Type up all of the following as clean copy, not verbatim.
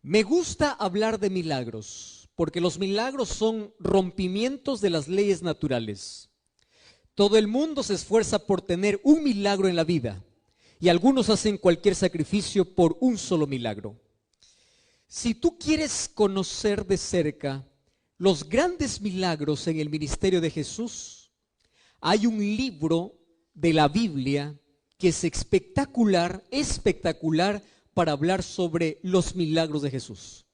Me gusta hablar de milagros, porque los milagros son rompimientos de las leyes naturales. Todo el mundo se esfuerza por tener un milagro en la vida, y algunos hacen cualquier sacrificio por un solo milagro. Si tú quieres conocer de cerca los grandes milagros en el ministerio de Jesús, hay un libro de la Biblia que es espectacular para hablar sobre los milagros de Jesús.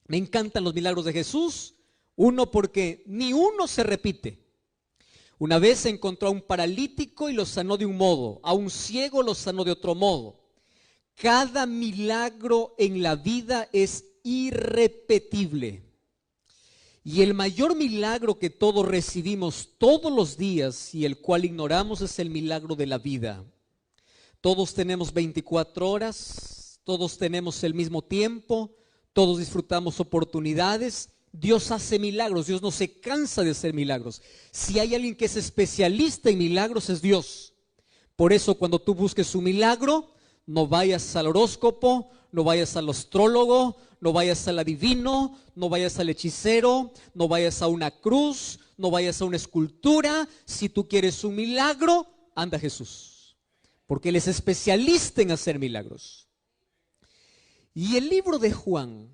Me encantan los milagros de Jesús, uno porque ni uno se repite. Una vez encontró a un paralítico y lo sanó de un modo, a un ciego lo sanó de otro modo. Cada milagro en la vida es irrepetible. Y el mayor milagro que todos recibimos todos los días y el cual ignoramos es el milagro de la vida. Todos tenemos 24 horas, todos tenemos el mismo tiempo, todos disfrutamos oportunidades. Dios hace milagros, Dios no se cansa de hacer milagros. Si hay alguien que es especialista en milagros es Dios. Por eso cuando tú busques un milagro, no vayas al horóscopo, no vayas al astrólogo, no vayas al adivino, no vayas al hechicero, no vayas a una cruz, no vayas a una escultura. Si tú quieres un milagro, anda a Jesús, porque Él es especialista en hacer milagros. Y el libro de Juan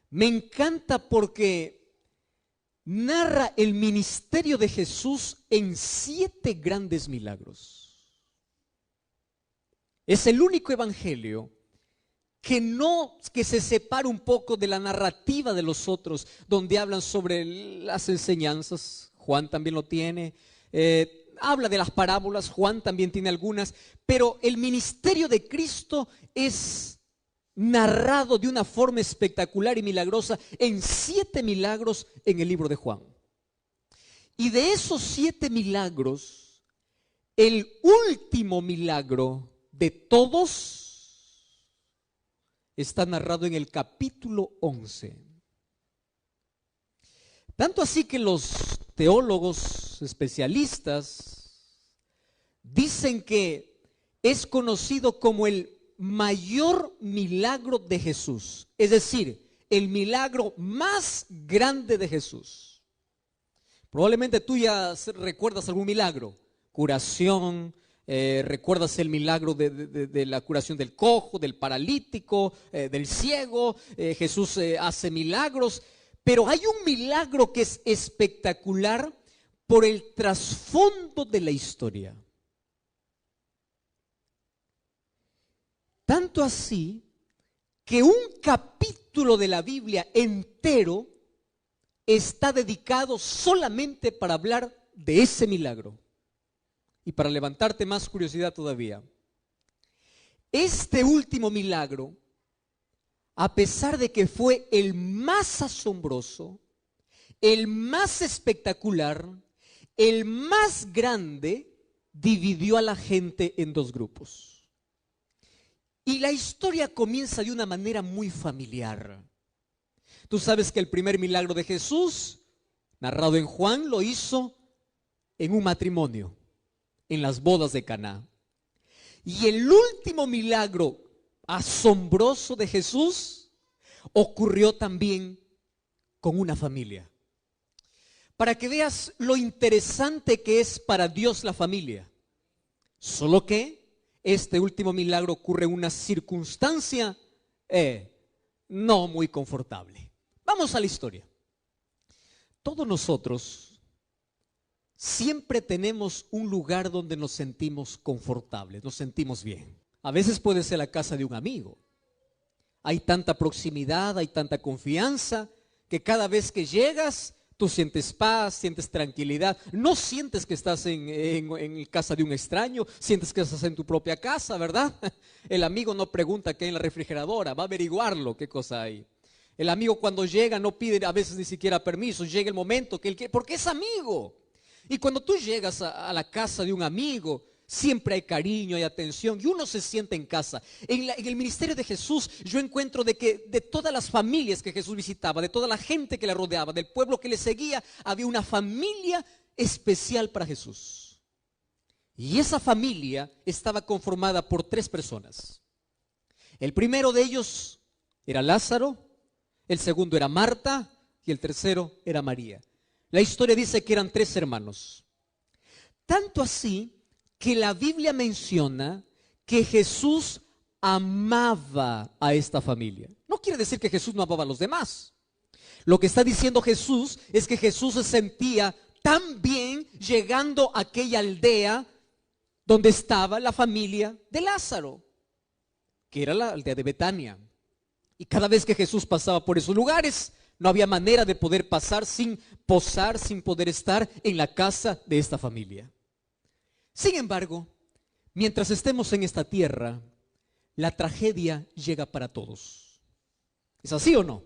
me encanta porque narra el ministerio de Jesús en 7 grandes milagros. Es el único evangelio que se separa un poco de la narrativa de los otros, donde hablan sobre las enseñanzas. Juan también lo tiene. Habla de las parábolas, Juan también tiene algunas, pero el ministerio de Cristo es narrado de una forma espectacular y milagrosa en 7 milagros en el libro de Juan. Y de esos 7 milagros, el último milagro de todos está narrado en el capítulo 11. Tanto así que los teólogos especialistas dicen que es conocido como el mayor milagro de Jesús, es decir, el milagro más grande de Jesús. Probablemente tú ya recuerdas algún milagro, curación, recuerdas el milagro de la curación del cojo, del paralítico, del ciego. Jesús hace milagros, pero hay un milagro que es espectacular por el trasfondo de la historia. Tanto así que un capítulo de la Biblia entero está dedicado solamente para hablar de ese milagro. Y para levantarte más curiosidad todavía, este último milagro, a pesar de que fue el más asombroso, el más espectacular, el más grande, dividió a la gente en 2 grupos. Y la historia comienza de una manera muy familiar. Tú sabes que el primer milagro de Jesús, narrado en Juan, lo hizo en un matrimonio, en las bodas de Caná. Y el último milagro asombroso de Jesús ocurrió también con una familia. Para que veas lo interesante que es para Dios la familia. Solo que este último milagro ocurre en una circunstancia no muy confortable. Vamos a la historia. Todos nosotros siempre tenemos un lugar donde nos sentimos confortables, nos sentimos bien. A veces puede ser la casa de un amigo. Hay tanta proximidad, hay tanta confianza, que cada vez que llegas, tú sientes paz, sientes tranquilidad. No sientes que estás en casa de un extraño, sientes que estás en tu propia casa, ¿verdad? El amigo no pregunta qué hay en la refrigeradora, va a averiguarlo qué cosa hay. El amigo cuando llega no pide a veces ni siquiera permiso, llega el momento que él quiere, porque es amigo. Y cuando tú llegas a la casa de un amigo, siempre hay cariño, hay atención y uno se siente en casa. En el ministerio de Jesús yo encuentro de que de todas las familias que Jesús visitaba, de toda la gente que le rodeaba, del pueblo que le seguía, había una familia especial para Jesús. Y esa familia estaba conformada por 3 personas. El primero de ellos, era Lázaro, el segundo era Marta y el tercero era María. La historia dice que eran 3 hermanos. Tanto así que la Biblia menciona que Jesús amaba a esta familia. No quiere decir que Jesús no amaba a los demás. Lo que está diciendo Jesús es que Jesús se sentía tan bien llegando a aquella aldea donde estaba la familia de Lázaro, que era la aldea de Betania. Y cada vez que Jesús pasaba por esos lugares, no había manera de poder pasar sin posar, sin poder estar en la casa de esta familia. Sin embargo, mientras estemos en esta tierra, la tragedia llega para todos. ¿Es así o no?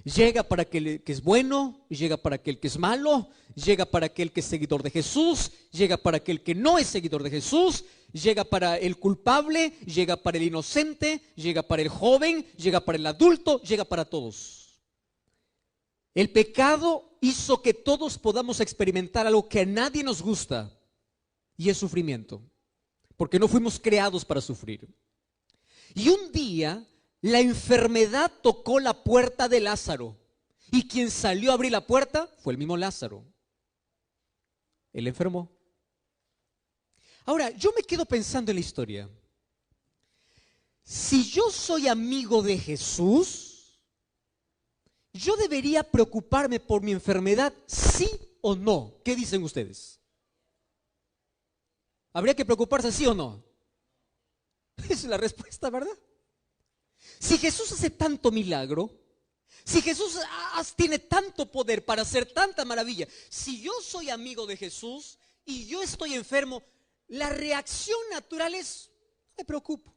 Llega para aquel que es bueno, llega para aquel que es malo, llega para aquel que es seguidor de Jesús, llega para aquel que no es seguidor de Jesús, llega para el culpable, llega para el inocente, llega para el joven, llega para el adulto, llega para todos. El pecado hizo que todos podamos experimentar algo que a nadie nos gusta, y es sufrimiento, porque no fuimos creados para sufrir. Y un día la enfermedad tocó la puerta de Lázaro, y quien salió a abrir la puerta fue el mismo Lázaro. Él enfermó. Ahora, yo me quedo pensando en la historia. Si yo soy amigo de Jesús, ¿yo debería preocuparme por mi enfermedad, sí o no? ¿Qué dicen ustedes? ¿Habría que preocuparse sí o no? Esa es la respuesta, ¿verdad? Si Jesús hace tanto milagro, si Jesús tiene tanto poder para hacer tanta maravilla, si yo soy amigo de Jesús y yo estoy enfermo, la reacción natural es: me preocupo.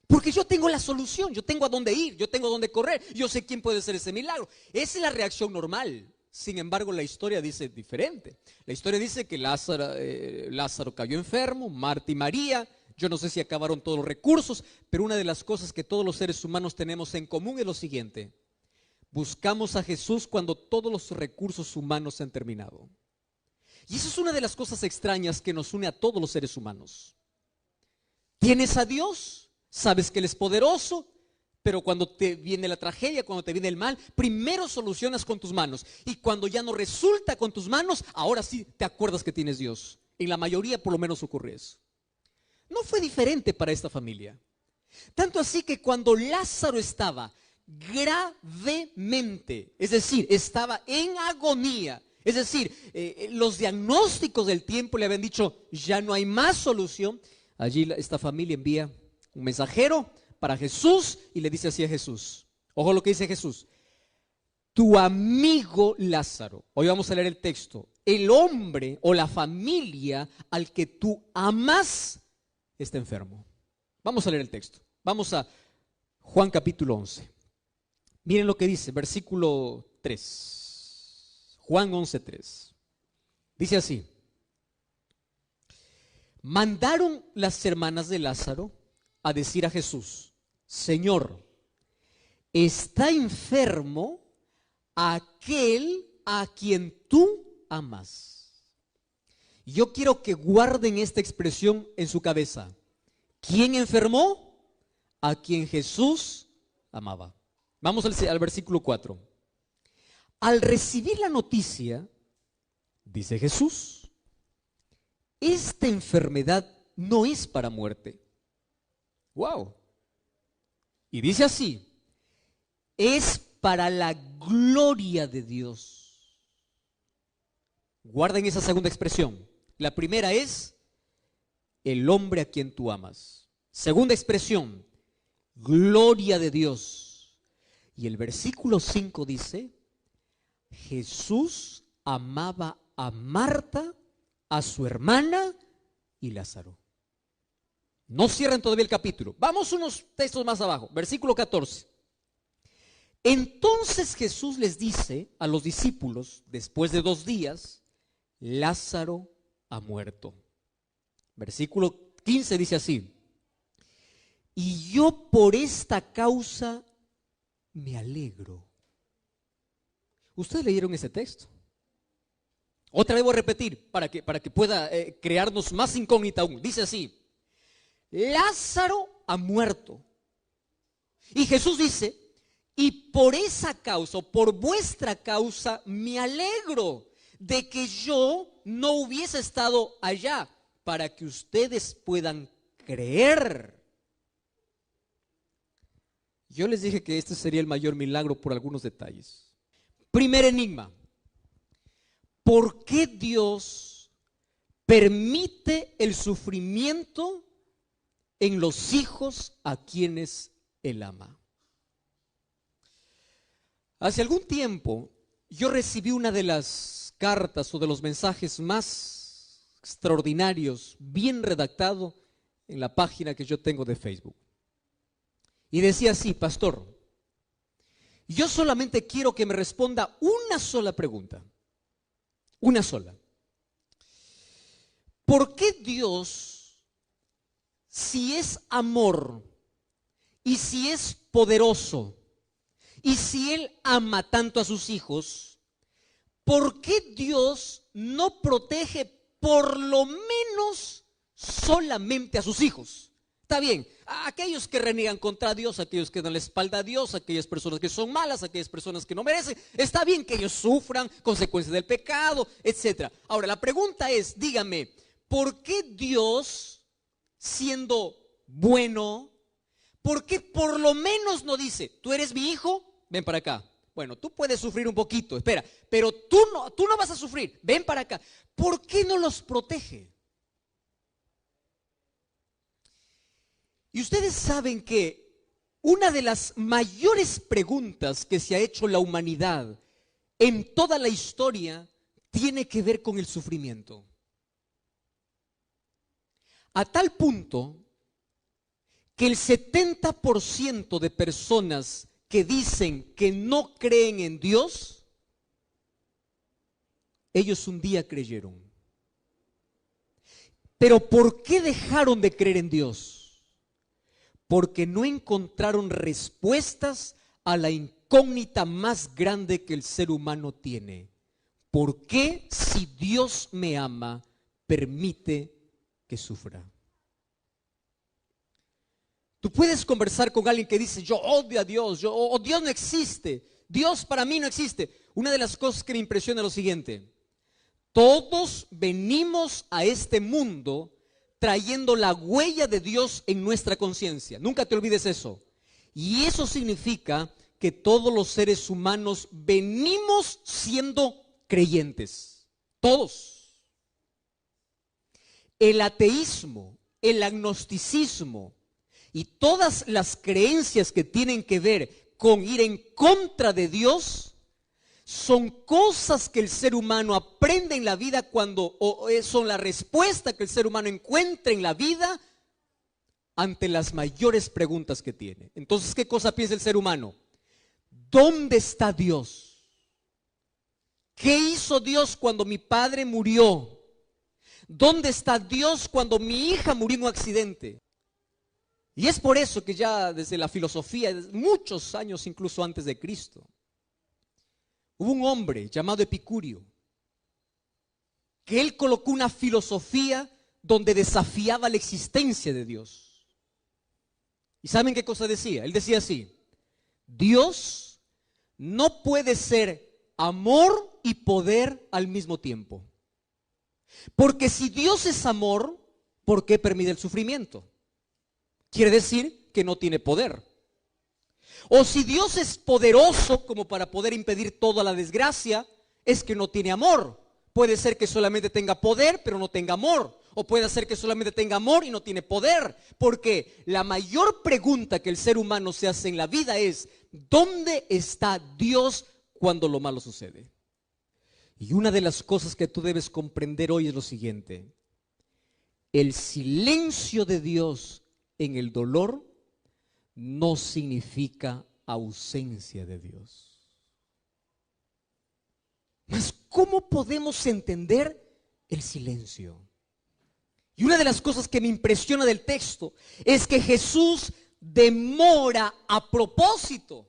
Porque yo tengo la solución, yo tengo a dónde ir, yo tengo a dónde correr, yo sé quién puede hacer ese milagro. Esa es la reacción normal. Sin embargo, la historia dice diferente. La historia dice que Lázaro cayó enfermo, Marta y María. Yo no sé si acabaron todos los recursos, pero una de las cosas que todos los seres humanos tenemos en común es lo siguiente: buscamos a Jesús cuando todos los recursos humanos se han terminado. Y eso es una de las cosas extrañas que nos une a todos los seres humanos. Tienes a Dios, sabes que Él es poderoso, pero cuando te viene la tragedia, cuando te viene el mal, primero solucionas con tus manos. Y cuando ya no resulta con tus manos, ahora sí te acuerdas que tienes Dios. En la mayoría por lo menos ocurre eso. No fue diferente para esta familia. Tanto así que cuando Lázaro estaba gravemente, es decir, estaba en agonía, es decir, los diagnósticos del tiempo le habían dicho: ya no hay más solución. Allí esta familia envía un mensajero para Jesús y le dice así a Jesús. Ojo lo que dice Jesús: tu amigo Lázaro. Hoy vamos a leer el texto. El hombre o la familia al que tú amas está enfermo. Vamos a leer el texto. Vamos a Juan capítulo 11. Miren lo que dice, versículo 3. Juan 11:3. Dice así: mandaron las hermanas de Lázaro a decir a Jesús: Señor, está enfermo aquel a quien tú amas. Yo quiero que guarden esta expresión en su cabeza. ¿Quién enfermó? A quien Jesús amaba. Vamos al versículo 4. Al recibir la noticia, dice Jesús: esta enfermedad no es para muerte. Wow. Y dice así: es para la gloria de Dios. Guarden esa segunda expresión. La primera es el hombre a quien tú amas. Segunda expresión, gloria de Dios. Y el versículo 5 dice: Jesús amaba a Marta, a su hermana y Lázaro. No cierren todavía el capítulo. Vamos unos textos más abajo. Versículo 14. Entonces Jesús les dice a los discípulos, después de 2 días, Lázaro ha muerto. Versículo 15 dice así: y yo por esta causa me alegro. ¿Ustedes leyeron ese texto? Otra vez voy a repetir para que pueda crearnos más incógnita aún. Dice así: Lázaro ha muerto. Y Jesús dice, y por esa causa, por vuestra causa, me alegro de que yo no hubiese estado allá, para que ustedes puedan creer. Yo les dije que este sería el mayor milagro por algunos detalles. Primer enigma: ¿por qué Dios permite el sufrimiento en los hijos a quienes Él ama? Hace algún tiempo yo recibí una de las cartas o de los mensajes más extraordinarios, bien redactado, en la página que yo tengo de Facebook. Y decía así: pastor, yo solamente quiero que me responda una sola pregunta. Una sola. ¿Por qué Dios, si es amor y si es poderoso y si Él ama tanto a sus hijos, por qué Dios no protege por lo menos solamente a sus hijos? Está bien, a aquellos que reniegan contra Dios, aquellos que dan la espalda a Dios, aquellas personas que son malas, aquellas personas que no merecen, está bien que ellos sufran consecuencias del pecado, etc. Ahora, la pregunta es, dígame, ¿por qué Dios, siendo bueno, por qué por lo menos no dice, tú eres mi hijo, ven para acá? Bueno, tú puedes sufrir un poquito, espera, pero tú no vas a sufrir, ven para acá. ¿Por qué no los protege? Y ustedes saben que una de las mayores preguntas que se ha hecho la humanidad en toda la historia tiene que ver con el sufrimiento. A tal punto que el 70% de personas que dicen que no creen en Dios, ellos un día creyeron. Pero ¿por qué dejaron de creer en Dios? Porque no encontraron respuestas a la incógnita más grande que el ser humano tiene. ¿Por qué, si Dios me ama, permite que sufra? Tú puedes conversar con alguien que dice, yo odio a Dios, Dios no existe, Dios para mí no existe. Una de las cosas que me impresiona es lo siguiente: todos venimos a este mundo trayendo la huella de Dios en nuestra conciencia. Nunca te olvides eso. Y eso significa que todos los seres humanos venimos siendo creyentes. Todos. El ateísmo, el agnosticismo y todas las creencias que tienen que ver con ir en contra de Dios son cosas que el ser humano aprende en la vida son la respuesta que el ser humano encuentra en la vida ante las mayores preguntas que tiene. Entonces, ¿qué cosa piensa el ser humano? ¿Dónde está Dios? ¿Qué hizo Dios cuando mi padre murió? ¿Dónde está Dios cuando mi hija murió en un accidente? Y es por eso que ya desde la filosofía, muchos años incluso antes de Cristo, hubo un hombre llamado Epicurio, que él colocó una filosofía donde desafiaba la existencia de Dios. ¿Y saben qué cosa decía? Él decía así: Dios no puede ser amor y poder al mismo tiempo. Porque si Dios es amor, ¿por qué permite el sufrimiento? Quiere decir que no tiene poder. O si Dios es poderoso como para poder impedir toda la desgracia, es que no tiene amor. Puede ser que solamente tenga poder, pero no tenga amor. O puede ser que solamente tenga amor y no tiene poder. Porque la mayor pregunta que el ser humano se hace en la vida es: ¿dónde está Dios cuando lo malo sucede? Y una de las cosas que tú debes comprender hoy es lo siguiente: el silencio de Dios en el dolor no significa ausencia de Dios. Mas, ¿cómo podemos entender el silencio? Y una de las cosas que me impresiona del texto es que Jesús demora a propósito.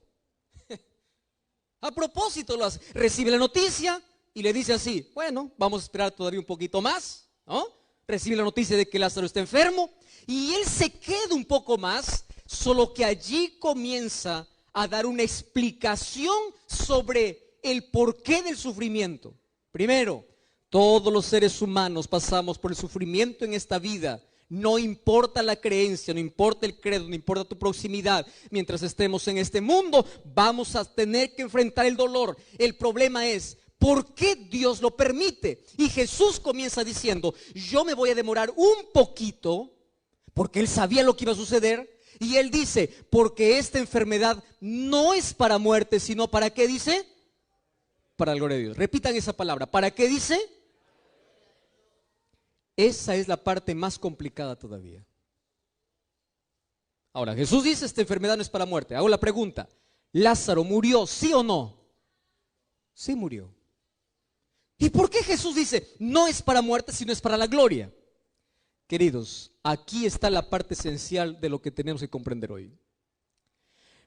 A propósito lo hace. Recibe la noticia y le dice así: bueno, vamos a esperar todavía un poquito más, ¿no? Recibe la noticia de que Lázaro está enfermo y él se queda un poco más, solo que allí comienza a dar una explicación sobre el porqué del sufrimiento. Primero, todos los seres humanos pasamos por el sufrimiento en esta vida. No importa la creencia, no importa el credo, no importa tu proximidad. Mientras estemos en este mundo, vamos a tener que enfrentar el dolor. El problema es, ¿por qué Dios lo permite? Y Jesús comienza diciendo, yo me voy a demorar un poquito, porque Él sabía lo que iba a suceder. Y Él dice, porque esta enfermedad no es para muerte, sino ¿para qué dice? Para la gloria de Dios. Repitan esa palabra, ¿para qué dice? Esa es la parte más complicada todavía. Ahora, Jesús dice, esta enfermedad no es para muerte. Hago la pregunta, ¿Lázaro murió, sí o no? Sí murió. ¿Y por qué Jesús dice, no es para muerte, sino es para la gloria? Queridos, aquí está la parte esencial de lo que tenemos que comprender hoy.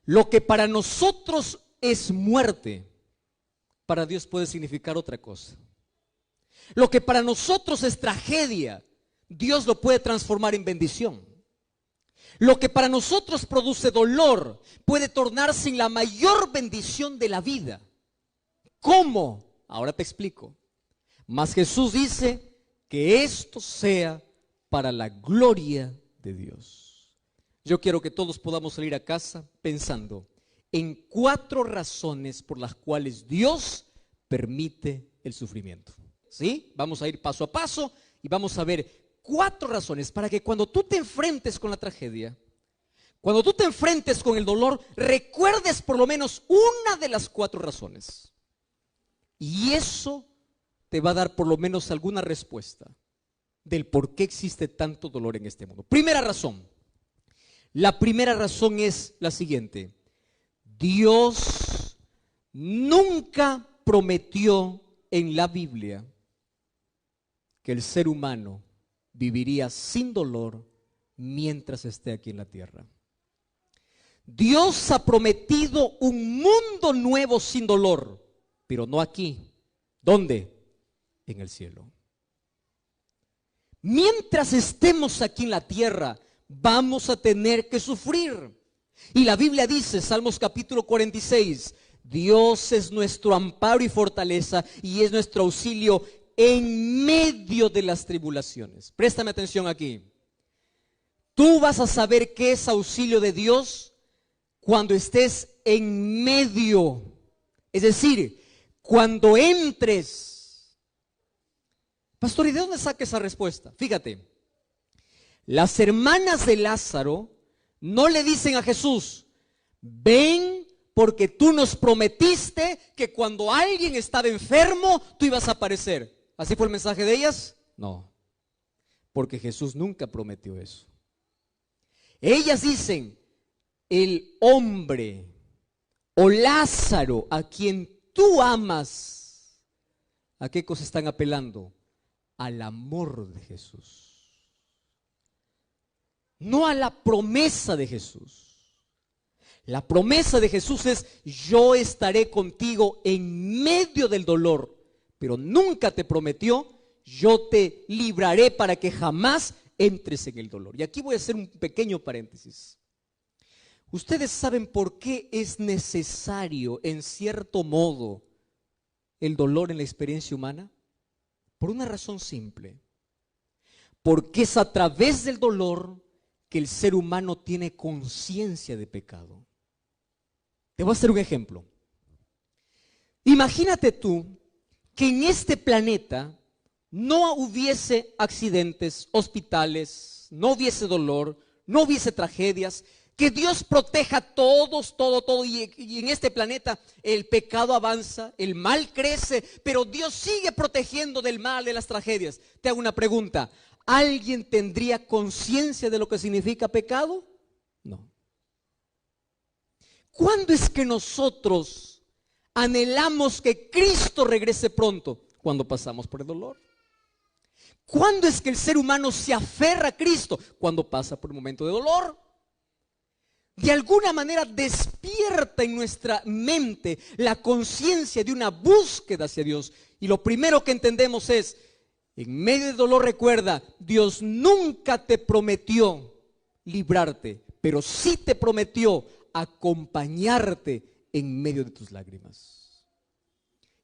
Lo que para nosotros es muerte, para Dios puede significar otra cosa. Lo que para nosotros es tragedia, Dios lo puede transformar en bendición. Lo que para nosotros produce dolor puede tornarse en la mayor bendición de la vida. ¿Cómo? Ahora te explico. Mas Jesús dice que esto sea para la gloria de Dios. Yo quiero que todos podamos salir a casa pensando en 4 razones por las cuales Dios permite el sufrimiento. ¿Sí? Vamos a ir paso a paso y vamos a ver 4 razones para que cuando tú te enfrentes con la tragedia, cuando tú te enfrentes con el dolor, recuerdes por lo menos una de las 4 razones. Y eso te va a dar por lo menos alguna respuesta del por qué existe tanto dolor en este mundo. Primera razón. La primera razón es la siguiente. Dios nunca prometió en la Biblia que el ser humano viviría sin dolor mientras esté aquí en la tierra. Dios ha prometido un mundo nuevo sin dolor, pero no aquí. ¿Dónde? En el cielo. Mientras estemos aquí en la tierra, vamos a tener que sufrir. Y la Biblia dice, Salmos capítulo 46, Dios es nuestro amparo y fortaleza y es nuestro auxilio en medio de las tribulaciones. Préstame atención aquí. Tú vas a saber qué es auxilio de Dios cuando estés en medio. Es decir, cuando entres. Pastor, ¿y de dónde saca esa respuesta? Fíjate, las hermanas de Lázaro no le dicen a Jesús, ven porque tú nos prometiste que cuando alguien estaba enfermo, tú ibas a aparecer. ¿Así fue el mensaje de ellas? No, porque Jesús nunca prometió eso. Ellas dicen, el hombre o Lázaro a quien tú amas, ¿a qué cosa están apelando? Al amor de Jesús, no a la promesa de Jesús. La promesa de Jesús es, yo estaré contigo en medio del dolor, pero nunca te prometió, yo te libraré para que jamás entres en el dolor. Y aquí voy a hacer un pequeño paréntesis. ¿Ustedes saben por qué es necesario, en cierto modo, el dolor en la experiencia humana? Por una razón simple. Porque es a través del dolor que el ser humano tiene conciencia de pecado. Te voy a hacer un ejemplo. Imagínate tú que en este planeta no hubiese accidentes, hospitales, no hubiese dolor, no hubiese tragedias, que Dios proteja a todos, todo, y en este planeta el pecado avanza, el mal crece, pero Dios sigue protegiendo del mal, de las tragedias. Te hago una pregunta, ¿alguien tendría conciencia de lo que significa pecado? No. ¿Cuándo es que nosotros anhelamos que Cristo regrese pronto? Cuando pasamos por el dolor. ¿Cuándo es que el ser humano se aferra a Cristo? Cuando pasa por un momento de dolor. De alguna manera despierta en nuestra mente la conciencia de una búsqueda hacia Dios. Y lo primero que entendemos es, en medio del dolor recuerda, Dios nunca te prometió librarte, pero sí te prometió acompañarte en medio de tus lágrimas.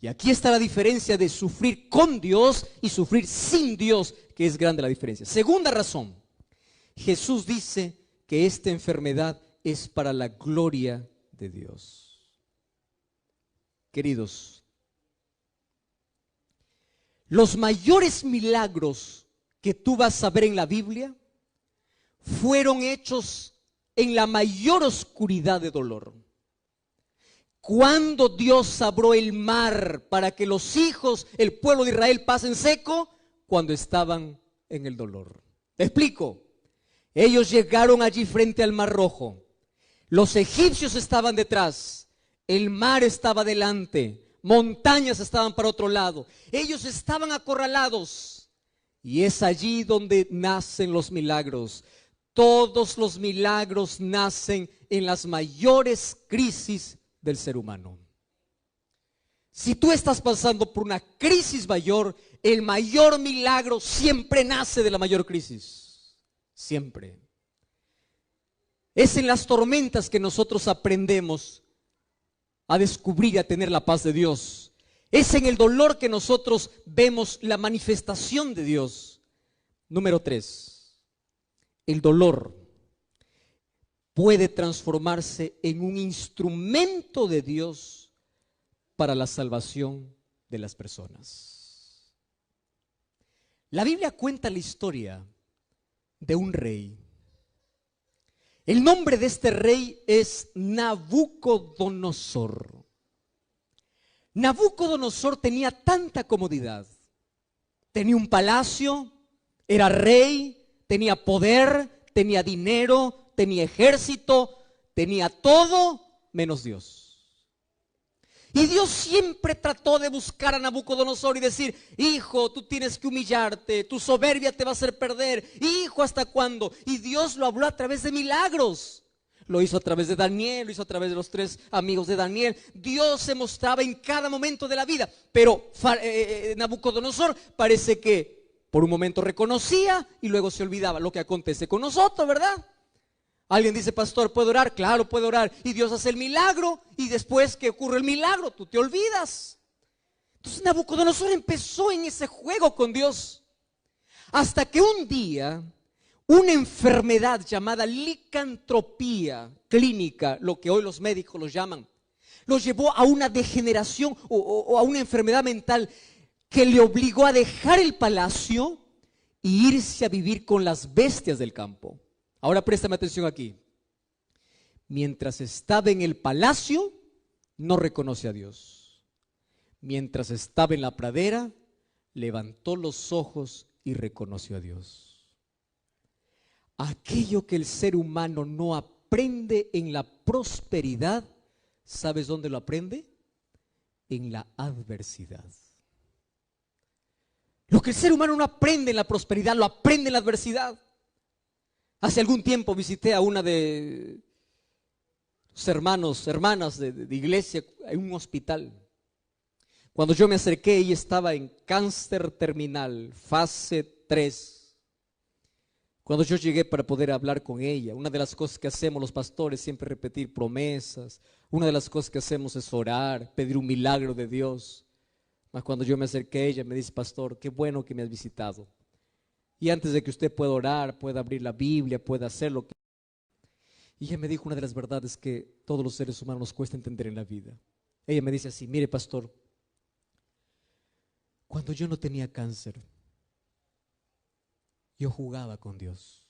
Y aquí está la diferencia de sufrir con Dios y sufrir sin Dios, que es grande la diferencia. Segunda razón, Jesús dice que esta enfermedad es para la gloria de Dios. Queridos, los mayores milagros que tú vas a ver en la Biblia fueron hechos en la mayor oscuridad de dolor. Cuando Dios abrió el mar para que los hijos, el pueblo de Israel, pasen seco, cuando estaban en el dolor. Te explico. Ellos llegaron allí frente al Mar Rojo. Los egipcios estaban detrás. El mar estaba delante. Montañas estaban para otro lado. Ellos estaban acorralados. Y es allí donde nacen los milagros. Todos los milagros nacen en las mayores crisis del ser humano. Si tú estás pasando por una crisis mayor, el mayor milagro siempre nace de la mayor crisis. Siempre. Es en las tormentas que nosotros aprendemos a descubrir y a tener la paz de Dios. Es en el dolor que nosotros vemos la manifestación de Dios. Número 3. El dolor puede transformarse en un instrumento de Dios para la salvación de las personas. La Biblia cuenta la historia de un rey. El nombre de este rey es Nabucodonosor. Nabucodonosor tenía tanta comodidad. Tenía un palacio, era rey, tenía poder, tenía dinero, tenía ejército, tenía todo menos Dios. Y Dios siempre trató de buscar a Nabucodonosor y decir: hijo, tú tienes que humillarte, tu soberbia te va a hacer perder. Hijo, ¿hasta cuándo? Y Dios lo habló a través de milagros. Lo hizo a través de Daniel, lo hizo a través de los 3 amigos de Daniel. Dios se mostraba en cada momento de la vida. Pero Nabucodonosor parece que por un momento reconocía y luego se olvidaba. Lo que acontece con nosotros, ¿verdad? Alguien dice: pastor, ¿puedo orar? Claro, puede orar. Y Dios hace el milagro, y después que ocurre el milagro, tú te olvidas. Entonces Nabucodonosor empezó en ese juego con Dios. Hasta que un día, una enfermedad llamada licantropía clínica, lo que hoy los médicos lo llaman, lo llevó a una degeneración o a una enfermedad mental que le obligó a dejar el palacio e irse a vivir con las bestias del campo. Ahora préstame atención aquí. Mientras estaba en el palacio, no reconoce a Dios. Mientras estaba en la pradera, levantó los ojos y reconoció a Dios. Aquello que el ser humano no aprende en la prosperidad, ¿sabes dónde lo aprende? En la adversidad. Lo que el ser humano no aprende en la prosperidad, lo aprende en la adversidad. Hace algún tiempo visité a una de sus hermanas de iglesia en un hospital. Cuando yo me acerqué, ella estaba en cáncer terminal, fase 3. Cuando yo llegué para poder hablar con ella, una de las cosas que hacemos los pastores es siempre repetir promesas. Una de las cosas que hacemos es orar, pedir un milagro de Dios. Mas cuando yo me acerqué a ella, me dice: pastor, qué bueno que me has visitado. Y antes de que usted pueda orar, pueda abrir la Biblia, pueda hacer lo que... Y ella me dijo una de las verdades que todos los seres humanos nos cuesta entender en la vida. Ella me dice así: mire, pastor, cuando yo no tenía cáncer, yo jugaba con Dios.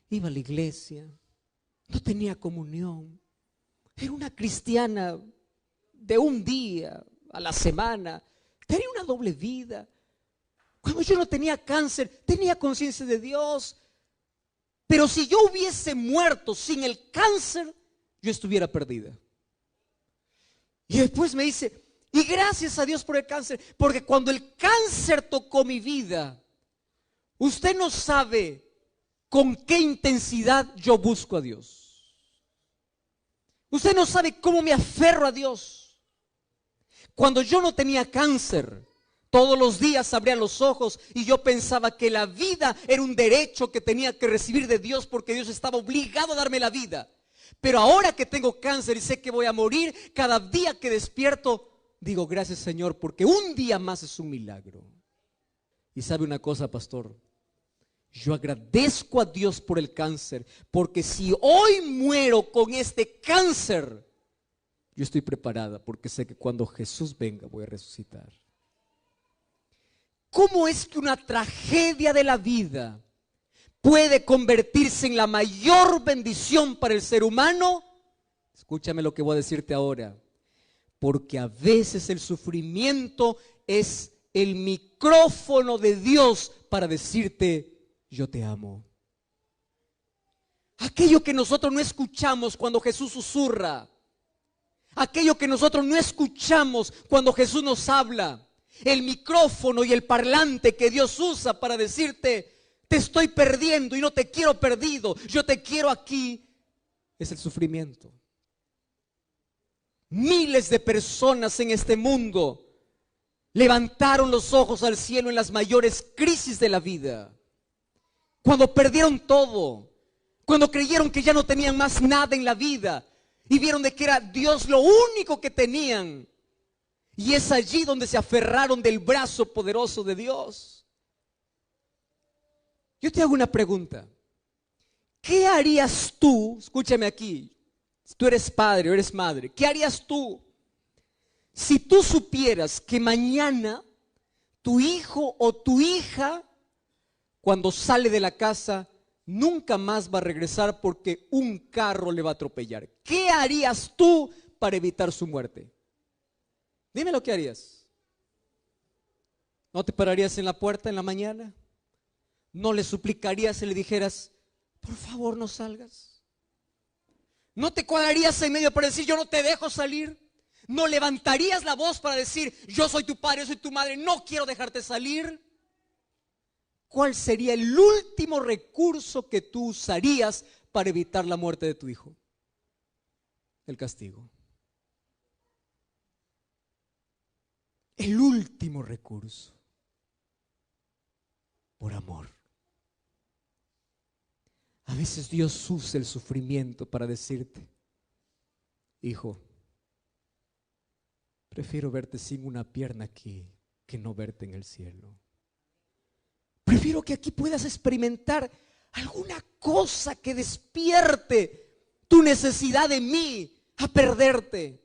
Iba a la iglesia, no tenía comunión. Era una cristiana de un día a la semana. Tenía una doble vida. Cuando yo no tenía cáncer, tenía conciencia de Dios. Pero si yo hubiese muerto sin el cáncer, yo estuviera perdida. Y después me dice: y gracias a Dios por el cáncer, porque cuando el cáncer tocó mi vida, usted no sabe con qué intensidad yo busco a Dios. Usted no sabe cómo me aferro a Dios. Cuando yo no tenía cáncer, Todos los días abría los ojos y yo pensaba que la vida era un derecho que tenía que recibir de Dios porque Dios estaba obligado a darme la vida. Pero ahora que tengo cáncer y sé que voy a morir, cada día que despierto, digo gracias Señor porque un día más es un milagro. Y sabe una cosa, pastor, yo agradezco a Dios por el cáncer, porque si hoy muero con este cáncer, yo estoy preparada porque sé que cuando Jesús venga voy a resucitar. ¿Cómo es que una tragedia de la vida puede convertirse en la mayor bendición para el ser humano? Escúchame lo que voy a decirte ahora. Porque a veces el sufrimiento es el micrófono de Dios para decirte, yo te amo. Aquello que nosotros no escuchamos cuando Jesús susurra. Aquello que nosotros no escuchamos cuando Jesús nos habla. El micrófono y el parlante que Dios usa para decirte, te estoy perdiendo y no te quiero perdido, yo te quiero aquí, es el sufrimiento. Miles de personas en este mundo levantaron los ojos al cielo en las mayores crisis de la vida. Cuando perdieron todo, cuando creyeron que ya no tenían más nada en la vida y vieron de que era Dios lo único que tenían. Y es allí donde se aferraron del brazo poderoso de Dios. Yo te hago una pregunta. ¿Qué harías tú? Escúchame aquí. Si tú eres padre o eres madre, ¿qué harías tú si tú supieras que mañana tu hijo o tu hija, cuando sale de la casa, nunca más va a regresar porque un carro le va a atropellar? ¿Qué harías tú para evitar su muerte? Dime lo que harías. ¿No te pararías en la puerta en la mañana? ¿No le suplicarías y le dijeras, por favor no salgas? ¿No te cuadrarías en medio para decir, yo no te dejo salir? ¿No levantarías la voz para decir, yo soy tu padre, yo soy tu madre, no quiero dejarte salir? ¿Cuál sería el último recurso que tú usarías para evitar la muerte de tu hijo? El castigo. El último recurso. Por amor. A veces Dios usa el sufrimiento para decirte, hijo, prefiero verte sin una pierna aquí que no verte en el cielo. Prefiero que aquí puedas experimentar alguna cosa que despierte tu necesidad de mí a perderte.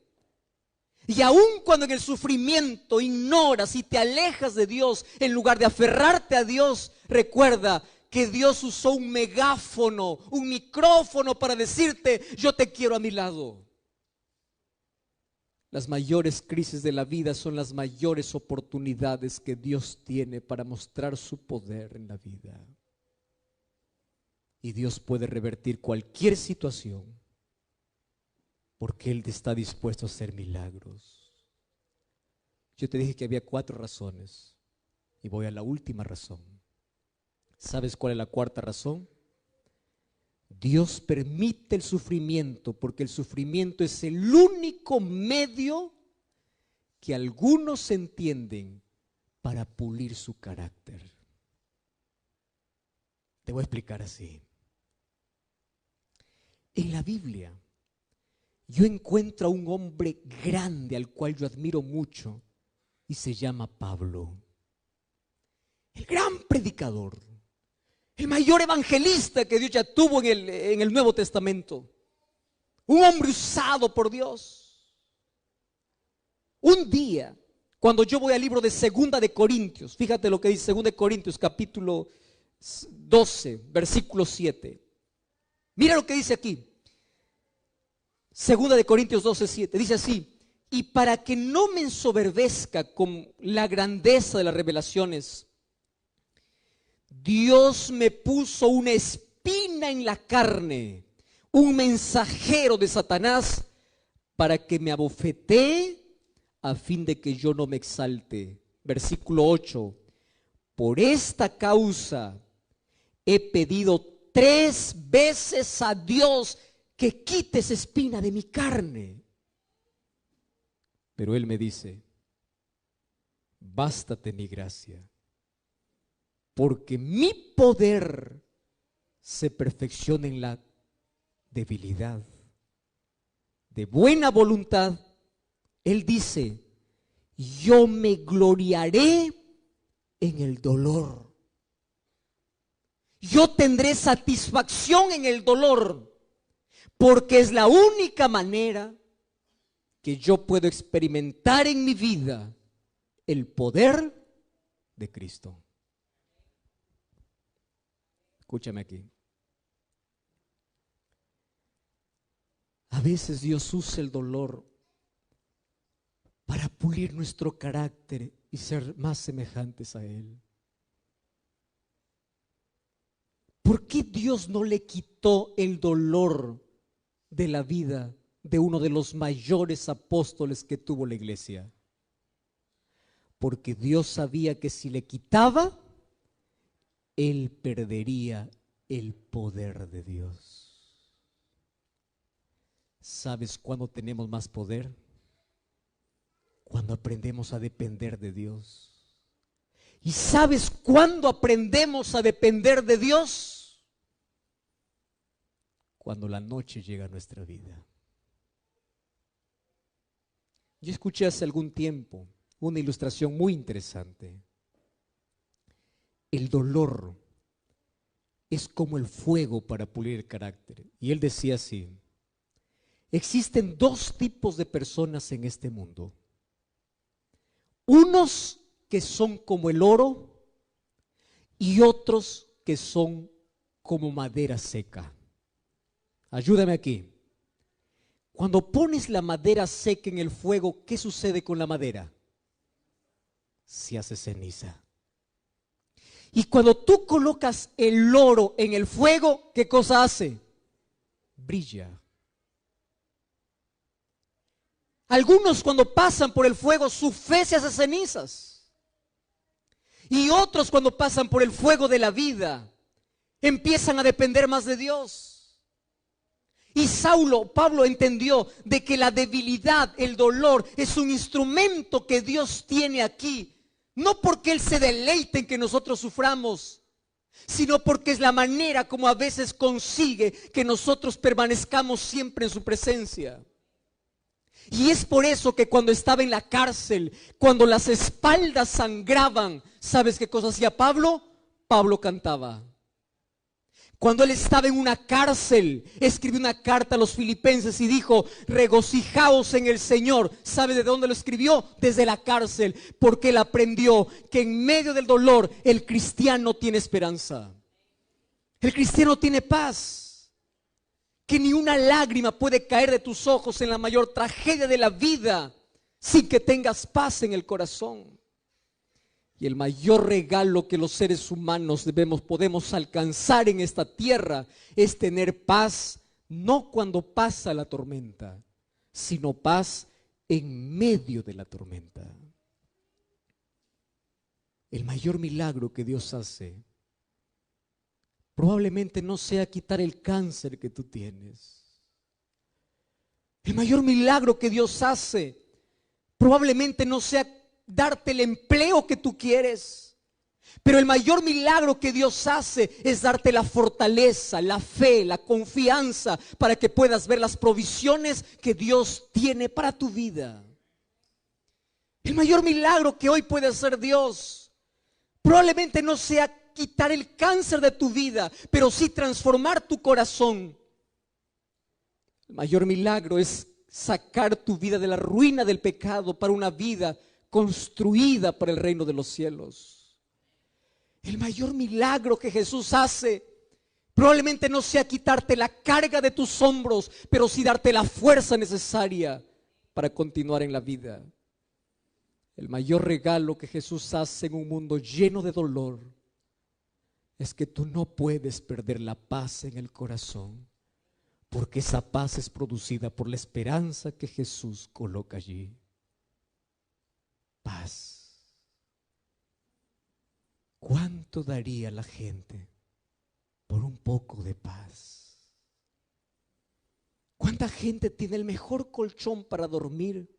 Y aun cuando en el sufrimiento ignoras y te alejas de Dios, en lugar de aferrarte a Dios, recuerda que Dios usó un megáfono, un micrófono para decirte, yo te quiero a mi lado. Las mayores crisis de la vida son las mayores oportunidades que Dios tiene para mostrar su poder en la vida. Y Dios puede revertir cualquier situación porque Él está dispuesto a hacer milagros. Yo te dije que había 4 razones y voy a la última razón. ¿Sabes cuál es la 4ª razón? Dios permite el sufrimiento porque el sufrimiento es el único medio que algunos entienden para pulir su carácter. Te voy a explicar así. En la Biblia yo encuentro a un hombre grande al cual yo admiro mucho y se llama Pablo. El gran predicador. El mayor evangelista que Dios ya tuvo en el Nuevo Testamento. Un hombre usado por Dios. Un día, cuando yo voy al libro de 2 de Corintios, fíjate lo que dice 2 de Corintios capítulo 12, versículo 7. Mira lo que dice aquí. 2 de Corintios 12, 7. Dice así, y para que no me ensoberbezca con la grandeza de las revelaciones, Dios me puso una espina en la carne, un mensajero de Satanás, para que me abofetee a fin de que yo no me exalte. Versículo 8. Por esta causa he pedido 3 veces a Dios que quite esa espina de mi carne. Pero Él me dice, bástate mi gracia, porque mi poder se perfecciona en la debilidad. De buena voluntad, Él dice, yo me gloriaré en el dolor. Yo tendré satisfacción en el dolor, porque es la única manera que yo puedo experimentar en mi vida el poder de Cristo. Escúchame aquí. A veces Dios usa el dolor para pulir nuestro carácter y ser más semejantes a Él. ¿Por qué Dios no le quitó el dolor de la vida de uno de los mayores apóstoles que tuvo la iglesia? Porque Dios sabía que si le quitaba, Él perdería el poder de Dios. ¿Sabes cuándo tenemos más poder? Cuando aprendemos a depender de Dios. ¿Y sabes cuándo aprendemos a depender de Dios? Cuando la noche llega a nuestra vida. Yo escuché hace algún tiempo una ilustración muy interesante. El dolor es como el fuego para pulir el carácter. Y él decía así: existen dos tipos de personas en este mundo. Unos que son como el oro y otros que son como madera seca. Ayúdame aquí. Cuando pones la madera seca en el fuego, ¿qué sucede con la madera? Se hace ceniza. Y cuando tú colocas el oro en el fuego, ¿qué cosa hace? Brilla. Algunos cuando pasan por el fuego, su fe se hace cenizas. Y otros cuando pasan por el fuego de la vida, empiezan a depender más de Dios. Y Pablo entendió de que la debilidad, el dolor, es un instrumento que Dios tiene aquí. No porque Él se deleite en que nosotros suframos, sino porque es la manera como a veces consigue que nosotros permanezcamos siempre en su presencia. Y es por eso que cuando estaba en la cárcel, cuando las espaldas sangraban, ¿sabes qué cosa hacía Pablo? Pablo cantaba. Cuando él estaba en una cárcel, escribió una carta a los filipenses y dijo: regocijaos en el Señor. ¿Sabe de dónde lo escribió? Desde la cárcel, porque él aprendió que en medio del dolor el cristiano tiene esperanza. El cristiano tiene paz. Que ni una lágrima puede caer de tus ojos en la mayor tragedia de la vida sin que tengas paz en el corazón. Y el mayor regalo que los seres humanos podemos alcanzar en esta tierra es tener paz, no cuando pasa la tormenta, sino paz en medio de la tormenta. El mayor milagro que Dios hace probablemente no sea quitar el cáncer que tú tienes. El mayor milagro que Dios hace probablemente no sea darte el empleo que tú quieres. Pero el mayor milagro que Dios hace es darte la fortaleza, la fe, la confianza para que puedas ver las provisiones que Dios tiene para tu vida. El mayor milagro que hoy puede hacer Dios probablemente no sea quitar el cáncer de tu vida, pero sí transformar tu corazón. El mayor milagro es sacar tu vida de la ruina del pecado para una vida construida para el reino de los cielos. El mayor milagro que Jesús hace probablemente no sea quitarte la carga de tus hombros, pero sí darte la fuerza necesaria para continuar en la vida. El mayor regalo que Jesús hace en un mundo lleno de dolor es que tú no puedes perder la paz en el corazón, porque esa paz es producida por la esperanza que Jesús coloca allí. Paz. ¿Cuánto daría la gente por un poco de paz? ¿Cuánta gente tiene el mejor colchón para dormir,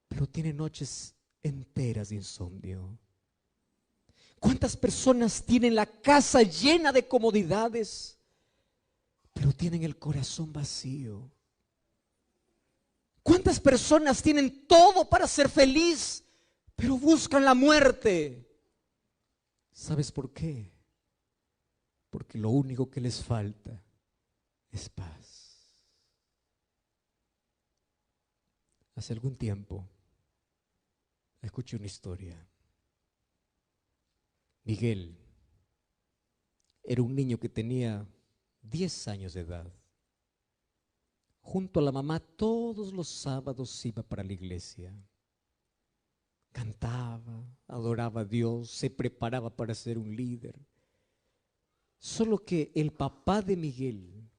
pero tiene noches enteras de insomnio? ¿Cuántas personas tienen la casa llena de comodidades, pero tienen el corazón vacío? ¿Cuántas personas tienen todo para ser feliz, pero buscan la muerte? ¿Sabes por qué? Porque lo único que les falta es paz. Hace algún tiempo escuché una historia. Miguel era un niño que tenía 10 años de edad. Junto a la mamá todos los sábados iba para la iglesia. Cantaba, adoraba a Dios, se preparaba para ser un líder. Solo que el papá de Miguel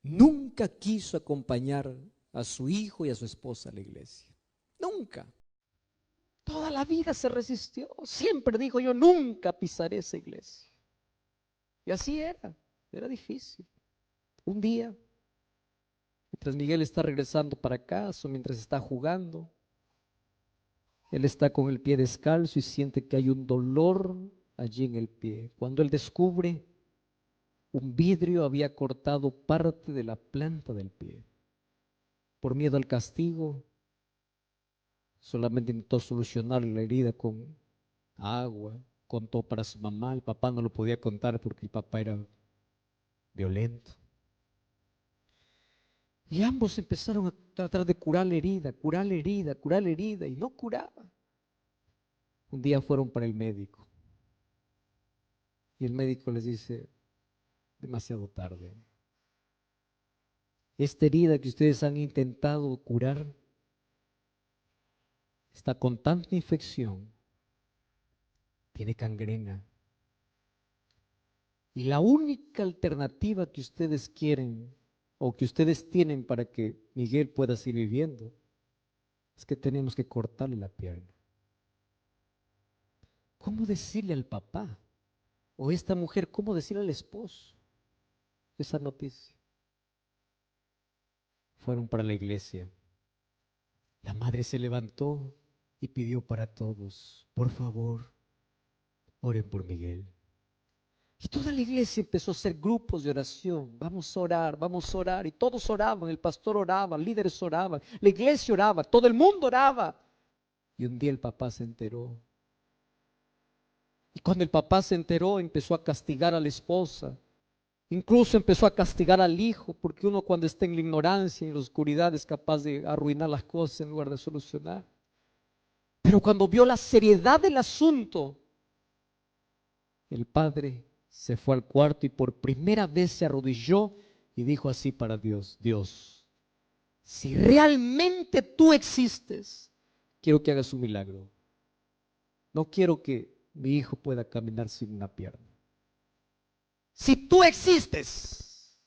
nunca quiso acompañar a su hijo y a su esposa a la iglesia. Nunca. Toda la vida se resistió. Siempre dijo: yo nunca pisaré esa iglesia. Y así era difícil. Un día, mientras Miguel está regresando para casa, mientras está jugando, él está con el pie descalzo y siente que hay un dolor allí en el pie. Cuando él descubre, un vidrio había cortado parte de la planta del pie. Por miedo al castigo, solamente intentó solucionar la herida con agua, contó para su mamá. El papá no lo podía contar porque el papá era violento. Y ambos empezaron a tratar de curar la herida, curar la herida, curar la herida, y no curaba. Un día fueron para el médico y el médico les dice: demasiado tarde. Esta herida que ustedes han intentado curar está con tanta infección, tiene gangrena. Y la única alternativa que ustedes quieren o que ustedes tienen para que Miguel pueda seguir viviendo es que tenemos que cortarle la pierna. ¿Cómo decirle al papá? O esta mujer, ¿cómo decirle al esposo esa noticia? Fueron para la iglesia. La madre se levantó y pidió para todos: por favor, oren por Miguel. Y toda la iglesia empezó a hacer grupos de oración. Vamos a orar, vamos a orar. Y todos oraban, el pastor oraba, líderes oraban, la iglesia oraba, todo el mundo oraba. Y un día el papá se enteró. Y cuando el papá se enteró, empezó a castigar a la esposa. Incluso empezó a castigar al hijo, porque uno cuando está en la ignorancia y en la oscuridad es capaz de arruinar las cosas en lugar de solucionar. Pero cuando vio la seriedad del asunto, el padre se fue al cuarto y por primera vez se arrodilló y dijo así para Dios: Dios, si realmente tú existes, quiero que hagas un milagro. No quiero que mi hijo pueda caminar sin una pierna. Si tú existes,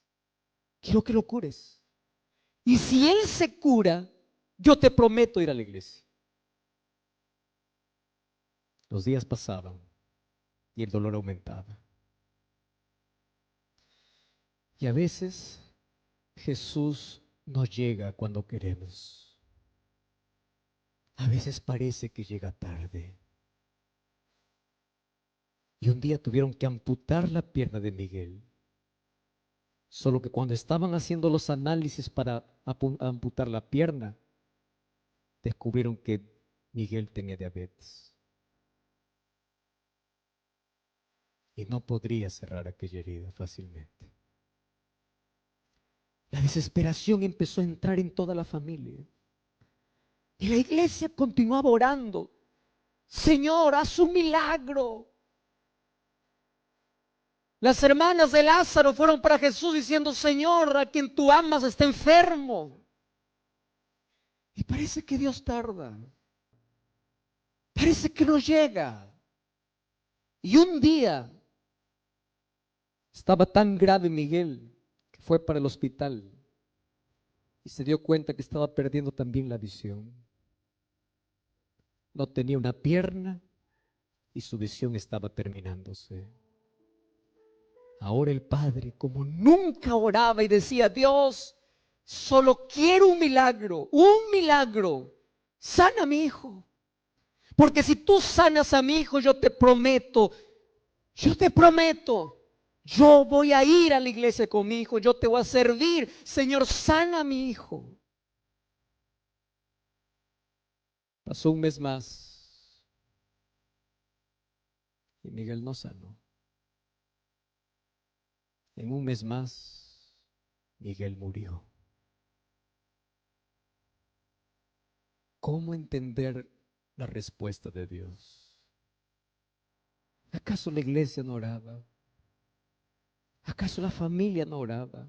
quiero que lo cures. Y si él se cura, yo te prometo ir a la iglesia. Los días pasaban y el dolor aumentaba. Y a veces Jesús no llega cuando queremos. A veces parece que llega tarde. Y un día tuvieron que amputar la pierna de Miguel. Solo que cuando estaban haciendo los análisis para amputar la pierna, descubrieron que Miguel tenía diabetes. Y no podría cerrar aquella herida fácilmente. La desesperación empezó a entrar en toda la familia. Y la iglesia continuaba orando: Señor, haz un milagro. Las hermanas de Lázaro fueron para Jesús diciendo: Señor, a quien tú amas está enfermo. Y parece que Dios tarda. Parece que no llega. Y un día estaba tan grave Miguel que fue para el hospital y se dio cuenta que estaba perdiendo también la visión. No tenía una pierna y su visión estaba terminándose. Ahora el padre, como nunca oraba y decía: Dios, solo quiero un milagro, sana a mi hijo. Porque si tú sanas a mi hijo, yo te prometo, yo voy a ir a la iglesia con mi hijo, yo te voy a servir. Señor, sana a mi hijo. Pasó un mes más y Miguel no sanó. En un mes más, Miguel murió. ¿Cómo entender la respuesta de Dios? ¿Acaso la iglesia no oraba? ¿Acaso la familia no oraba?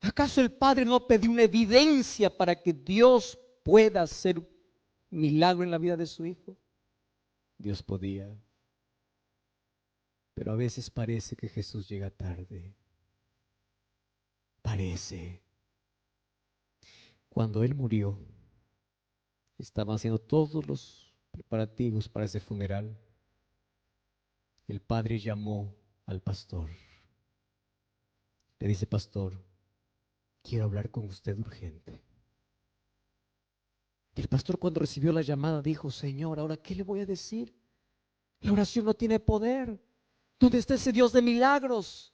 ¿Acaso el padre no pidió una evidencia para que Dios pueda hacer un milagro en la vida de su hijo? Dios podía, pero a veces parece que Jesús llega tarde. Parece. Cuando Él murió, estaban haciendo todos los preparativos para ese funeral. El padre llamó al pastor. Le dice: pastor, quiero hablar con usted urgente. Y el pastor, cuando recibió la llamada, dijo: Señor, ¿ahora qué le voy a decir? La oración no tiene poder. ¿Dónde está ese Dios de milagros?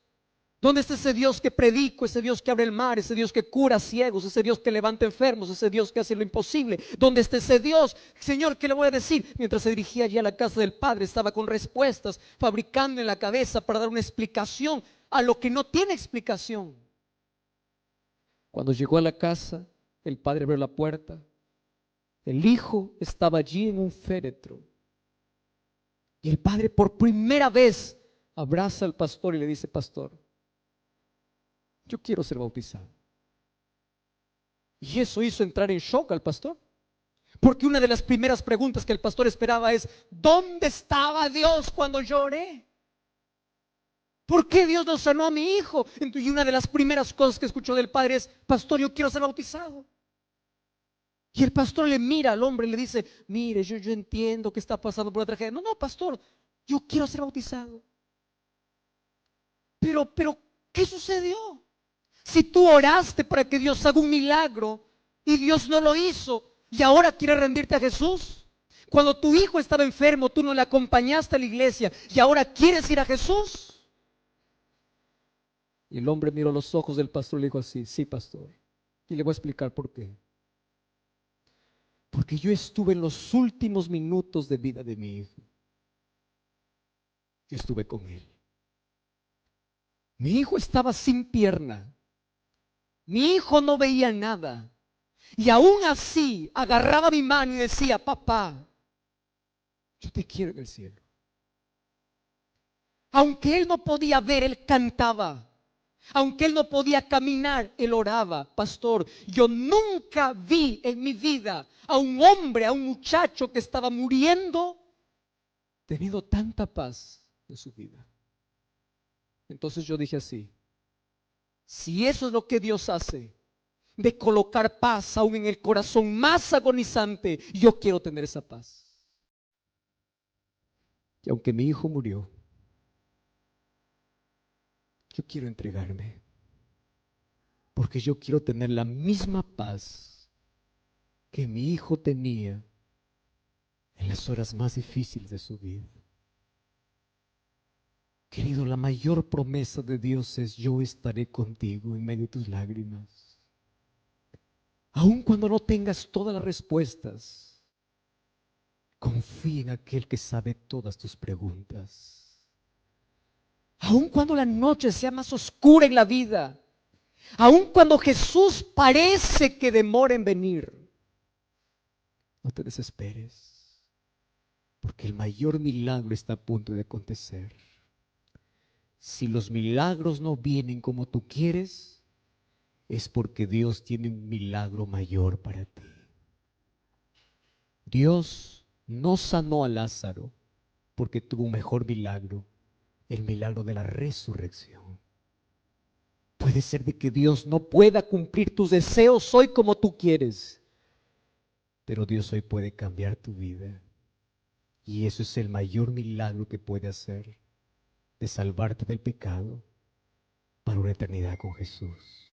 ¿Dónde está ese Dios que predico, ese Dios que abre el mar, ese Dios que cura ciegos, ese Dios que levanta enfermos, ese Dios que hace lo imposible? ¿Dónde está ese Dios? Señor, ¿qué le voy a decir? Mientras se dirigía allí a la casa del Padre, estaba con respuestas, fabricando en la cabeza para dar una explicación a lo que no tiene explicación. Cuando llegó a la casa, el Padre abrió la puerta. El Hijo estaba allí en un féretro. Y el Padre por primera vez abraza al pastor y le dice: pastor, yo quiero ser bautizado. Y eso hizo entrar en shock al pastor. Porque una de las primeras preguntas que el pastor esperaba es: ¿dónde estaba Dios cuando yo oré? ¿Por qué Dios no sanó a mi hijo? Y una de las primeras cosas que escuchó del padre es: pastor, yo quiero ser bautizado. Y el pastor le mira al hombre y le dice: mire, yo entiendo que está pasando por una tragedia. No, pastor, yo quiero ser bautizado. Pero, ¿qué sucedió? Si tú oraste para que Dios haga un milagro y Dios no lo hizo, y ahora quieres rendirte a Jesús. Cuando tu hijo estaba enfermo, tú no le acompañaste a la iglesia y ahora quieres ir a Jesús. Y el hombre miró los ojos del pastor y le dijo así: sí, pastor. Y le voy a explicar por qué. Porque yo estuve en los últimos minutos de vida de mi hijo. Yo estuve con él. Mi hijo estaba sin pierna. Mi hijo no veía nada. Y aún así agarraba mi mano y decía: papá, yo te quiero en el cielo. Aunque él no podía ver, él cantaba. Aunque él no podía caminar, él oraba. Pastor, yo nunca vi en mi vida a un hombre, a un muchacho que estaba muriendo, teniendo tanta paz en su vida. Entonces yo dije así: si eso es lo que Dios hace, de colocar paz aún en el corazón más agonizante, yo quiero tener esa paz. Y aunque mi hijo murió, yo quiero entregarme, porque yo quiero tener la misma paz que mi hijo tenía en las horas más difíciles de su vida. Querido, la mayor promesa de Dios es: yo estaré contigo en medio de tus lágrimas. Aun cuando no tengas todas las respuestas, confía en aquel que sabe todas tus preguntas. Aun cuando la noche sea más oscura en la vida, aun cuando Jesús parece que demora en venir, no te desesperes, porque el mayor milagro está a punto de acontecer. Si los milagros no vienen como tú quieres, es porque Dios tiene un milagro mayor para ti. Dios no sanó a Lázaro porque tuvo un mejor milagro, el milagro de la resurrección. Puede ser de que Dios no pueda cumplir tus deseos hoy como tú quieres, pero Dios hoy puede cambiar tu vida. Y eso es el mayor milagro que puede hacer, de salvarte del pecado para una eternidad con Jesús.